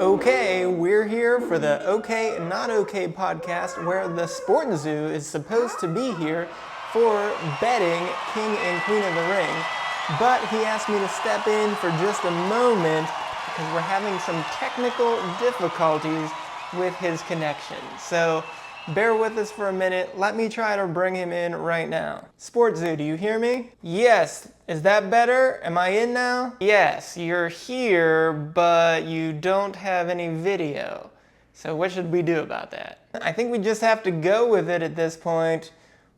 Okay, we're here for the Okay Not Okay podcast where the Sport Zoo is supposed to be here for betting King and Queen of the Ring. But he asked me to step in for just a moment because we're having some technical difficulties with his connection. So bear with us for a minute. Let me try to bring him in right now. Sport Zoo, do you hear me? Yes. Is that better? Am I in now? Yes, you're here, but you don't have any video. So what should we do about that? I think we just have to go with it at this point.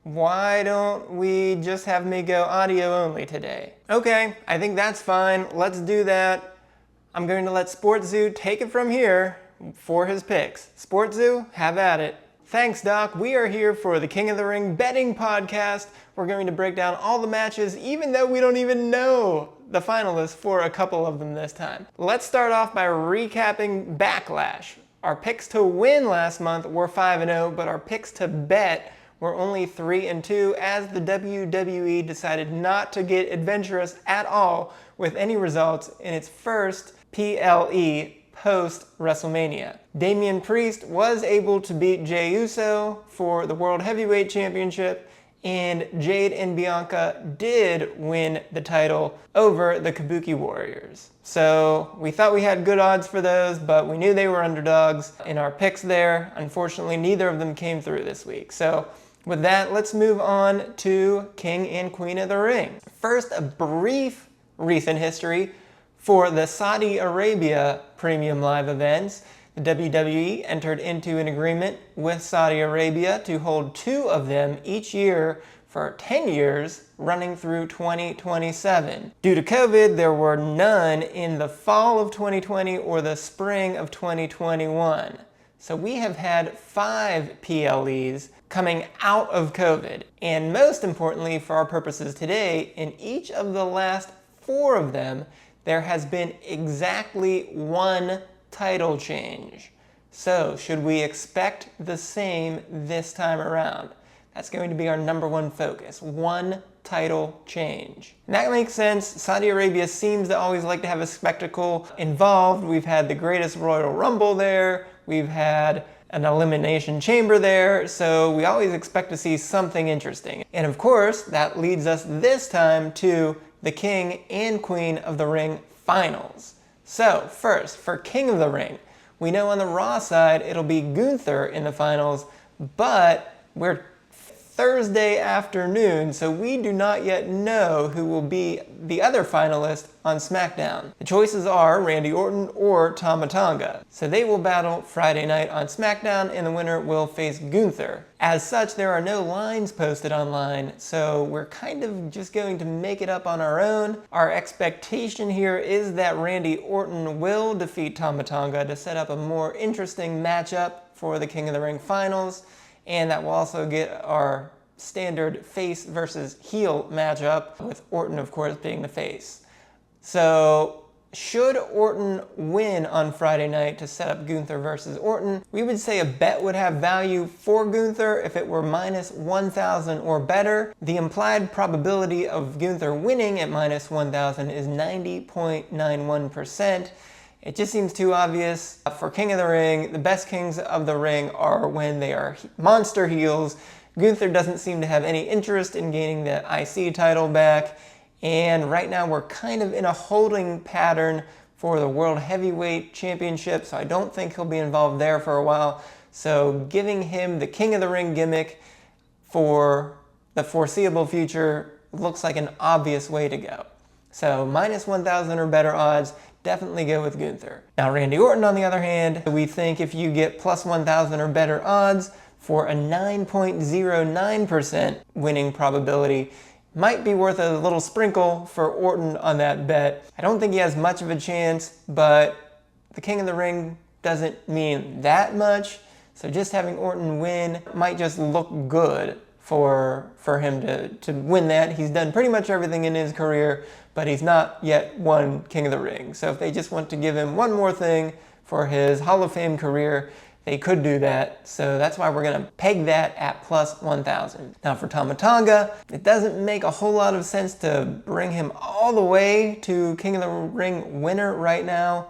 Why don't we just have me go audio only today? Okay, I think that's fine. Let's do that. I'm going to let Sport Zoo take it from here for his picks. Sport Zoo, have at it. Thanks, Doc. We are here for the King of the Ring betting podcast. We're going to break down all the matches, even though we don't even know the finalists for a couple of them this time. Let's start off by recapping Backlash. Our picks to win last month were 5-0, but our picks to bet were only 3-2 as the WWE decided not to get adventurous at all with any results in its first PLE post-WrestleMania. Damian Priest was able to beat Jey Uso for the World Heavyweight Championship, and Jade and Bianca did win the title over the Kabuki Warriors. So we thought we had good odds for those, but we knew they were underdogs in our picks there. Unfortunately, neither of them came through this week. So with that, let's move on to King and Queen of the Ring. First, a brief recent history for the Saudi Arabia Premium Live events. The WWE entered into an agreement with Saudi Arabia to hold 2 of them each year for 10 years, running through 2027. Due to COVID, there were none in the fall of 2020 or the spring of 2021. So we have had 5 PLEs coming out of COVID. And most importantly for our purposes today, in each of the last 4 of them, there has been exactly 1 title change. So should we expect the same this time around? That's going to be our number 1 focus, 1 title change. And that makes sense. Saudi Arabia seems to always like to have a spectacle involved. We've had the greatest Royal Rumble there. We've had an Elimination Chamber there. So we always expect to see something interesting. And of course, that leads us this time to the King and Queen of the Ring finals. So first, for King of the Ring, we know on the Raw side it'll be Gunther in the finals, but we're Thursday afternoon, so we do not yet know who will be the other finalist on SmackDown. The choices are Randy Orton or Tama. So they will battle Friday night on SmackDown, and the winner will face Gunther. As such, there are no lines posted online, so we're kind of just going to make it up on our own. Our expectation here is that Randy Orton will defeat Tama to set up a more interesting matchup for the King of the Ring finals. And that will also get our standard face versus heel matchup, with Orton, of course, being the face. So should Orton win on Friday night to set up Gunther versus Orton, we would say a bet would have value for Gunther if it were minus 1,000 or better. The implied probability of Gunther winning at minus 1,000 is 90.91%. It just seems too obvious. For King of the Ring, the best Kings of the Ring are when they are monster heels. Gunther doesn't seem to have any interest in gaining the IC title back. And right now we're kind of in a holding pattern for the World Heavyweight Championship, so I don't think he'll be involved there for a while. So giving him the King of the Ring gimmick for the foreseeable future looks like an obvious way to go. So minus 1,000 or better odds, definitely go with Gunther. Now Randy Orton, on the other hand, we think if you get plus 1,000 or better odds for a 9.09% winning probability, might be worth a little sprinkle for Orton on that bet. I don't think he has much of a chance, but the King of the Ring doesn't mean that much. So just having Orton win might just look good for him to win that. He's done pretty much everything in his career, but he's not yet won King of the Ring. So if they just want to give him one more thing for his Hall of Fame career, they could do that. So that's why we're gonna peg that at plus 1,000. Now for Tama, it doesn't make a whole lot of sense to bring him all the way to King of the Ring winner right now.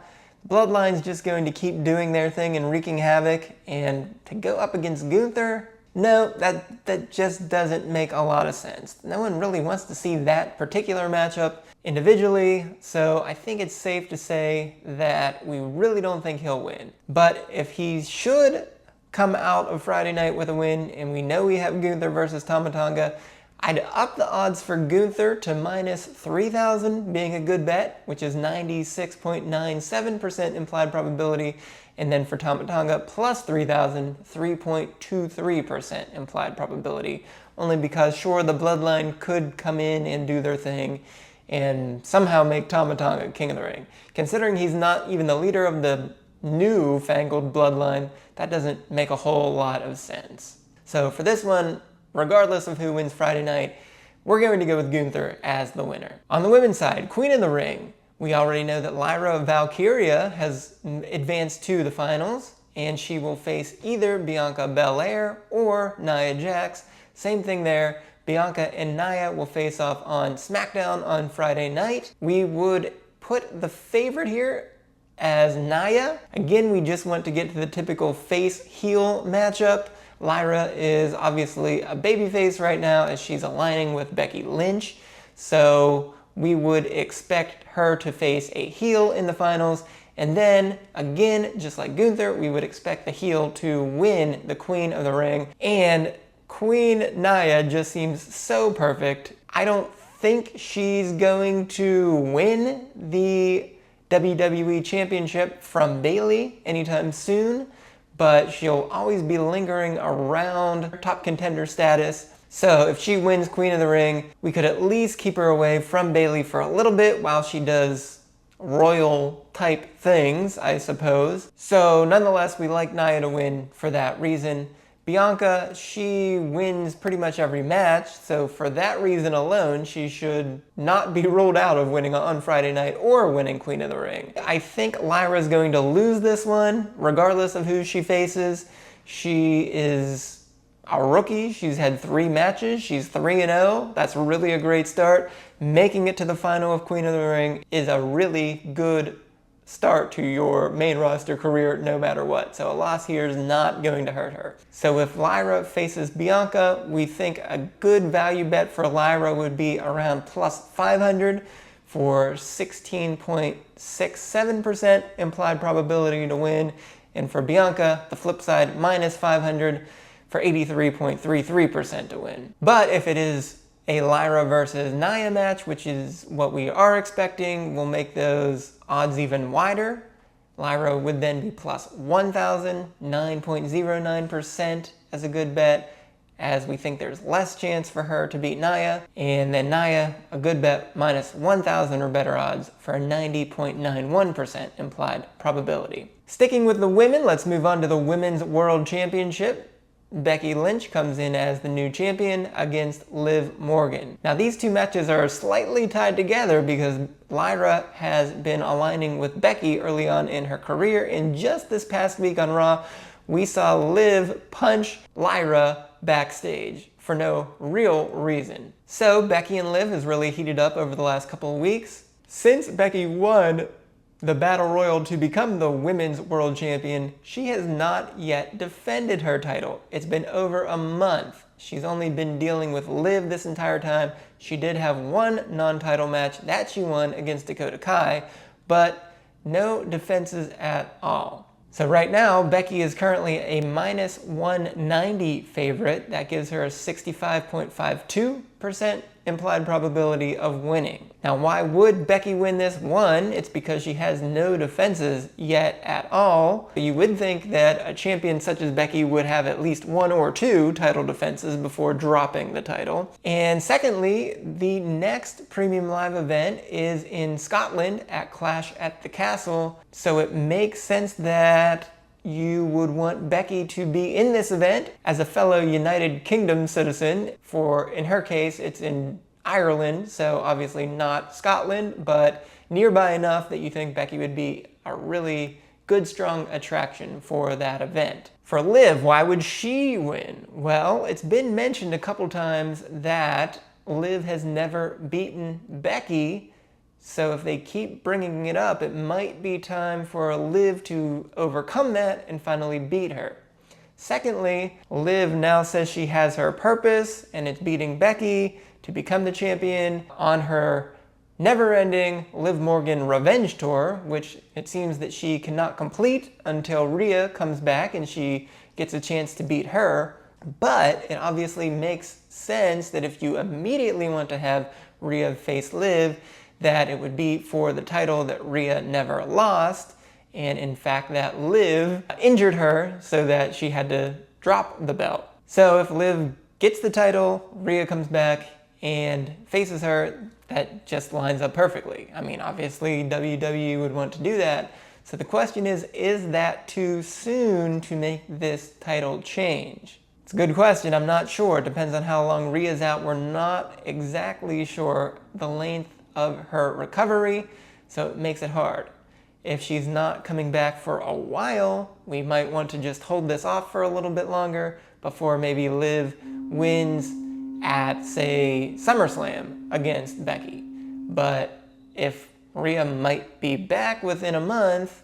Bloodline's just going to keep doing their thing and wreaking havoc, and to go up against Gunther, no, that just doesn't make a lot of sense. No one really wants to see that particular matchup individually, so I think it's safe to say that we really don't think he'll win. But if he should come out of Friday night with a win, and we know we have Gunther versus Tonga, I'd up the odds for Gunther to minus 3,000 being a good bet, which is 96.97% implied probability, and then for Tonga plus 3,000, 3.23% implied probability, only because sure, the Bloodline could come in and do their thing and somehow make Tonga king of the ring. Considering he's not even the leader of the new fangled Bloodline, that doesn't make a whole lot of sense. So for this one, regardless of who wins Friday night, we're going to go with Gunther as the winner. On the women's side, Queen of the Ring. We already know that Lyra Valkyria has advanced to the finals, and she will face either Bianca Belair or Nia Jax. Same thing there. Bianca and Nia will face off on SmackDown on Friday night. We would put the favorite here as Nia. Again, we just want to get to the typical face-heel matchup. Lyra is obviously a babyface right now as she's aligning with Becky Lynch, so we would expect her to face a heel in the finals, and then again, just like Gunther, we would expect the heel to win the Queen of the Ring, and Queen Nia just seems so perfect. I don't think she's going to win the WWE Championship from Bayley anytime soon, but she'll always be lingering around top contender status. So if she wins Queen of the Ring, we could at least keep her away from Bayley for a little bit while she does royal type things, I suppose. So nonetheless, we like Nia to win for that reason. Bianca, she wins pretty much every match, so for that reason alone, she should not be ruled out of winning on Friday night or winning Queen of the Ring. I think Lyra's going to lose this one, regardless of who she faces. She is a rookie. She's had 3 matches. She's 3-0. That's really a great start. Making it to the final of Queen of the Ring is a really good start to your main roster career no matter what. So a loss here is not going to hurt her. So if Lyra faces Bianca, we think a good value bet for Lyra would be around plus 500 for 16.67% implied probability to win. And for Bianca, the flip side, minus 500 for 83.33% to win. But if it is a Lyra versus Nia match, which is what we are expecting, we'll make those odds even wider. Lyra would then be plus 1,000, 9.09% as a good bet, as we think there's less chance for her to beat Nia. And then Nia, a good bet, minus 1,000 or better odds for a 90.91% implied probability. Sticking with the women, let's move on to the Women's World Championship. Becky Lynch comes in as the new champion against Liv Morgan. Now these two matches are slightly tied together because Lyra has been aligning with Becky early on in her career, and just this past week on Raw, we saw Liv punch Lyra backstage for no real reason. So Becky and Liv has really heated up over the last couple of weeks. Since Becky won the Battle Royal to become the Women's World Champion, she has not yet defended her title. It's been over a month. She's only been dealing with Liv this entire time. She did have one non-title match that she won against Dakota Kai, but no defenses at all. So right now, Becky is currently a minus 190 favorite. That gives her a 65.52% implied probability of winning. Now, why would Becky win this? One, it's because she has no defenses yet at all. You would think that a champion such as Becky would have at least 1 or 2 title defenses before dropping the title. And secondly, the next Premium Live event is in Scotland at Clash at the Castle, so it makes sense that you would want Becky to be in this event as a fellow United Kingdom citizen. For, in her case, it's in Ireland, so obviously not Scotland, but nearby enough that you think Becky would be a really good, strong attraction for that event. For Liv, why would she win? Well, it's been mentioned a couple times that Liv has never beaten Becky, So if they keep bringing it up, it might be time for Liv to overcome that and finally beat her. Secondly, Liv now says she has her purpose, and it's beating Becky to become the champion on her never-ending Liv Morgan revenge tour, which it seems that she cannot complete until Rhea comes back and she gets a chance to beat her. But it obviously makes sense that if you immediately want to have Rhea face Liv, that it would be for the title that Rhea never lost, and in fact that Liv injured her so that she had to drop the belt. So if Liv gets the title, Rhea comes back and faces her, that just lines up perfectly. I mean, obviously WWE would want to do that. So the question is that too soon to make this title change? It's a good question. I'm not sure. It depends on how long Rhea's out. We're not exactly sure the length of her recovery, so it makes it hard. If she's not coming back for a while, we might want to just hold this off for a little bit longer before maybe Liv wins at, say, SummerSlam against Becky. But if Rhea might be back within a month,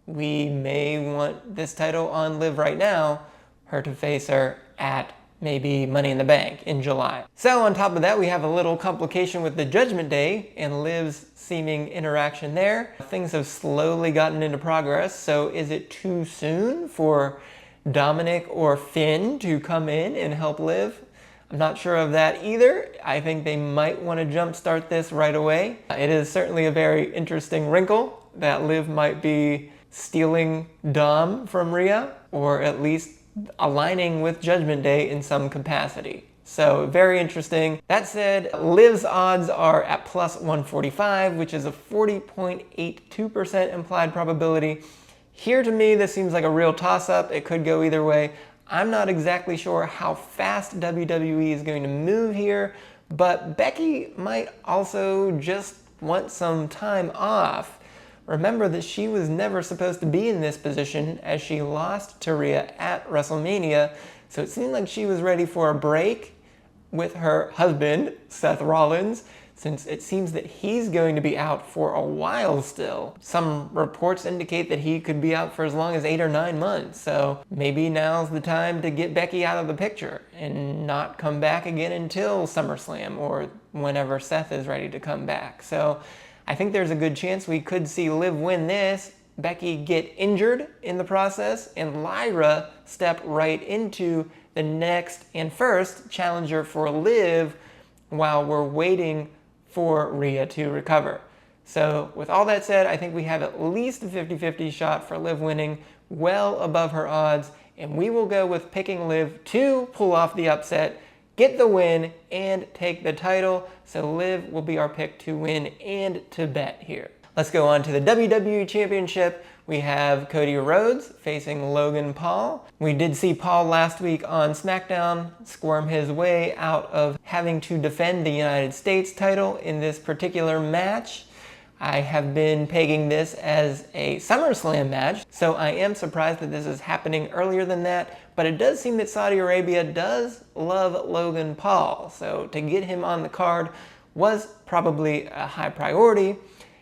we may want this title on Liv right now, her to face her at maybe Money in the Bank in July. So on top of that, we have a little complication with the Judgment Day and Liv's seeming interaction there. Things have slowly gotten into progress, so is it too soon for Dominic or Finn to come in and help Liv? I'm not sure of that either. I think they might want to jumpstart this right away. It is certainly a very interesting wrinkle that Liv might be stealing Dom from Rhea, or at least aligning with Judgment Day in some capacity. So very interesting. That said, Liv's odds are at plus 145, which is a 40.82% implied probability. Here to me, this seems like a real toss-up. It could go either way. I'm not exactly sure how fast WWE is going to move here, but Becky might also just want some time off. Remember that she was never supposed to be in this position as she lost to Rhea at WrestleMania, so it seemed like she was ready for a break with her husband, Seth Rollins, since it seems that he's going to be out for a while still. Some reports indicate that he could be out for as long as 8 or 9 months, so maybe now's the time to get Becky out of the picture and not come back again until SummerSlam or whenever Seth is ready to come back. So I think there's a good chance we could see Liv win this, Becky get injured in the process, and Lyra step right into the next and first challenger for Liv while we're waiting for Rhea to recover. So with all that said, I think we have at least a 50-50 shot for Liv winning, well above her odds, and we will go with picking Liv to pull off the upset, get the win, and take the title. So Liv will be our pick to win and to bet here. Let's go on to the WWE Championship. We have Cody Rhodes facing Logan Paul. We did see Paul last week on SmackDown squirm his way out of having to defend the United States title in this particular match. I have been pegging this as a SummerSlam match, so I am surprised that this is happening earlier than that, but it does seem that Saudi Arabia does love Logan Paul, so to get him on the card was probably a high priority,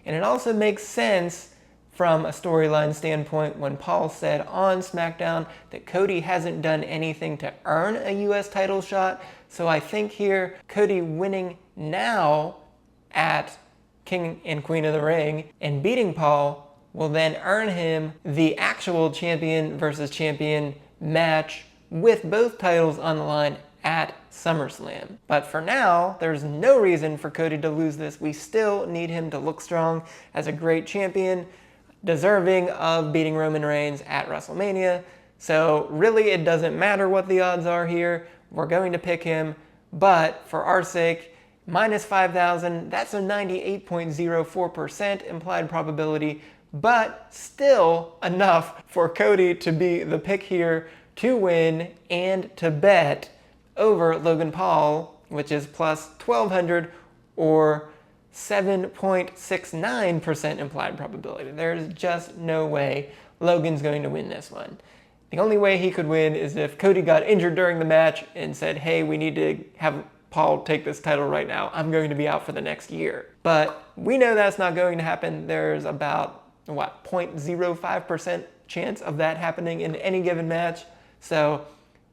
and it also makes sense from a storyline standpoint when Paul said on SmackDown that Cody hasn't done anything to earn a US title shot, so I think here Cody winning now at King and Queen of the Ring and beating Paul will then earn him the actual champion versus champion match with both titles on the line at SummerSlam. But for now, there's no reason for Cody to lose this. We still need him to look strong as a great champion, deserving of beating Roman Reigns at WrestleMania. So really it doesn't matter what the odds are here. We're going to pick him, but for our sake, minus 5,000, that's a 98.04% implied probability, but still enough for Cody to be the pick here to win and to bet over Logan Paul, which is plus 1,200 or 7.69% implied probability. There's just no way Logan's going to win this one. The only way he could win is if Cody got injured during the match and said, hey, we need to have Paul, take this title right now. I'm going to be out for the next year. But we know that's not going to happen. There's about, 0.05% chance of that happening in any given match. So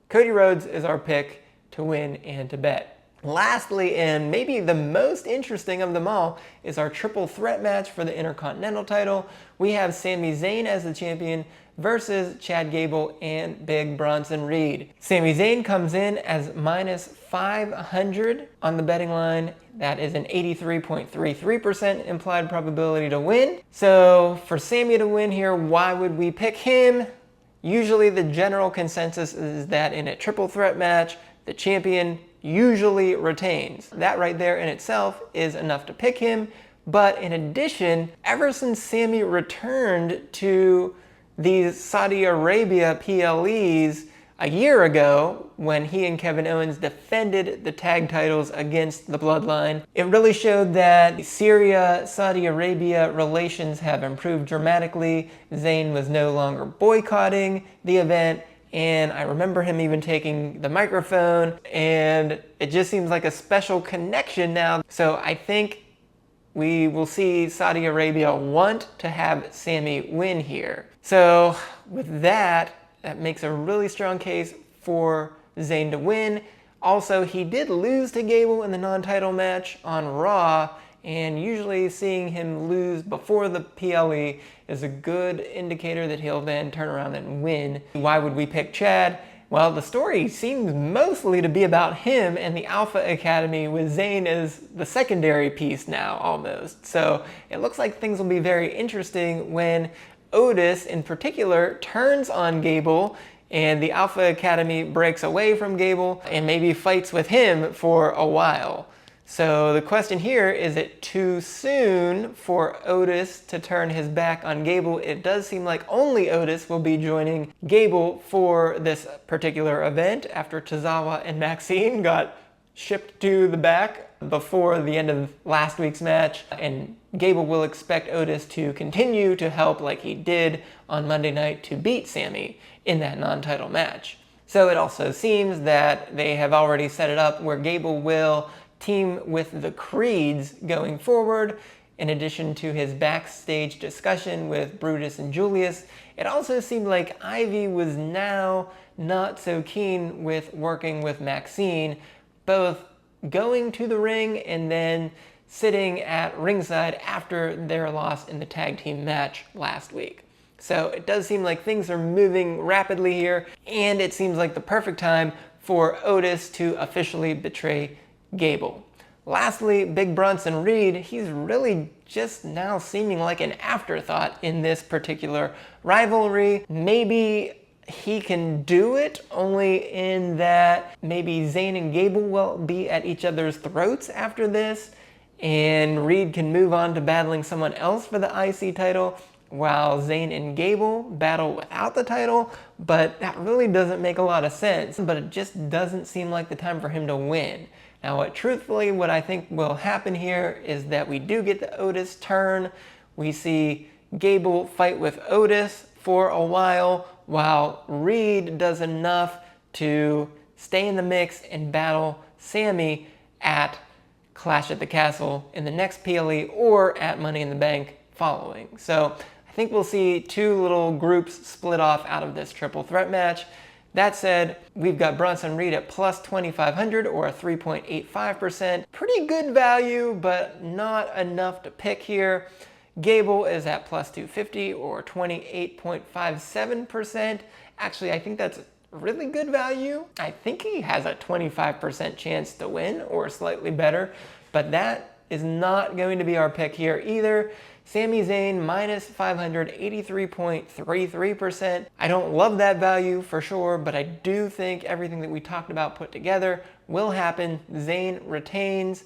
Cody Rhodes is our pick to win and to bet. Lastly, and maybe the most interesting of them all, is our triple threat match for the Intercontinental title. We have Sami Zayn as the champion versus Chad Gable and Big Bronson Reed. Sami Zayn comes in as minus 500 on the betting line. That is an 83.33% implied probability to win. So for Sami to win here, why would we pick him? Usually the general consensus is that in a triple threat match, the champion usually retains. That right there in itself is enough to pick him. But in addition, ever since Sami returned to these Saudi Arabia PLEs a year ago, when he and Kevin Owens defended the tag titles against the Bloodline, it really showed that Syria-Saudi Arabia relations have improved dramatically. Zayn was no longer boycotting the event, and I remember him even taking the microphone, and it just seems like a special connection now. So I think we will see Saudi Arabia want to have Sami win here. So with that makes a really strong case for Zayn to win. Also, he did lose to Gable in the non-title match on Raw, and usually seeing him lose before the PLE is a good indicator that he'll then turn around and win. Why would we pick Chad? Well, the story seems mostly to be about him and the Alpha Academy, with Zayn as the secondary piece now, almost. So it looks like things will be very interesting when Otis, in particular, turns on Gable and the Alpha Academy breaks away from Gable and maybe fights with him for a while. So the question here, is it too soon for Otis to turn his back on Gable? It does seem like only Otis will be joining Gable for this particular event after Tozawa and Maxine got shipped to the back before the end of last week's match, and Gable will expect Otis to continue to help like he did on Monday night to beat Sami in that non-title match. So it also seems that they have already set it up where Gable will team with the Creeds going forward. In addition to his backstage discussion with Brutus and Julius, it also seemed like Ivy was now not so keen with working with Maxine, both going to the ring and then sitting at ringside after their loss in the tag team match last week. So it does seem like things are moving rapidly here, and it seems like the perfect time for Otis to officially betray Gable. Lastly, Big Bronson Reed, he's really just now seeming like an afterthought in this particular rivalry. Maybe he can do it, only in that maybe Zayn and Gable will be at each other's throats after this, and Reed can move on to battling someone else for the IC title, while Zayn and Gable battle without the title. But that really doesn't make a lot of sense, but it just doesn't seem like the time for him to win. Now, what I think will happen here is that we do get the Otis turn. We see Gable fight with Otis for a while Reed does enough to stay in the mix and battle Sami at Clash at the Castle in the next PLE or at Money in the Bank following. So I think we'll see two little groups split off out of this triple threat match. That said, we've got Bronson Reed at plus 2,500 or a 3.85%. Pretty good value, but not enough to pick here. Gable is at plus 250 or 28.57%. Actually, I think that's really good value. I think he has a 25% chance to win or slightly better, but that is not going to be our pick here either. Sami Zayn minus 583.33%. I don't love that value for sure, but I do think everything that we talked about put together will happen. Zayn retains.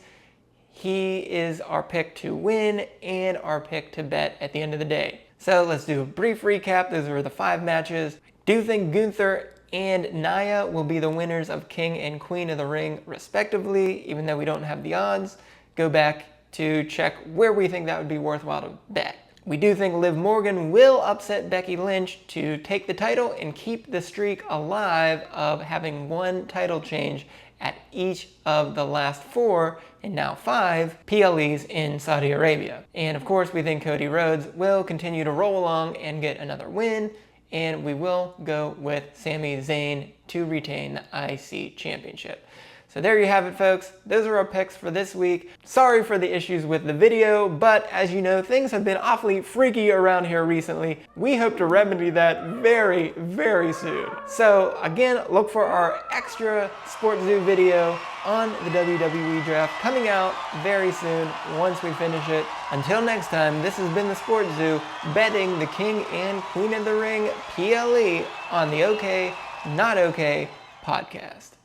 He is our pick to win and our pick to bet at the end of the day. So let's do a brief recap. Those were the 5 matches. I do think Gunther and Nia will be the winners of King and Queen of the Ring respectively, even though we don't have the odds. Go back to check where we think that would be worthwhile to bet. We do think Liv Morgan will upset Becky Lynch to take the title and keep the streak alive of having one title change at each of the last 4 and now 5 PLEs in Saudi Arabia. And of course, we think Cody Rhodes will continue to roll along and get another win, and we will go with Sami Zayn to retain the IC Championship. So there you have it, folks. Those are our picks for this week. Sorry for the issues with the video, but as you know, things have been awfully freaky around here recently. We hope to remedy that very, very soon. So again, look for our extra Sports Zoo video on the WWE draft coming out very soon once we finish it. Until next time, this has been the Sports Zoo, betting the King and Queen of the Ring PLE on the OK Not OK podcast.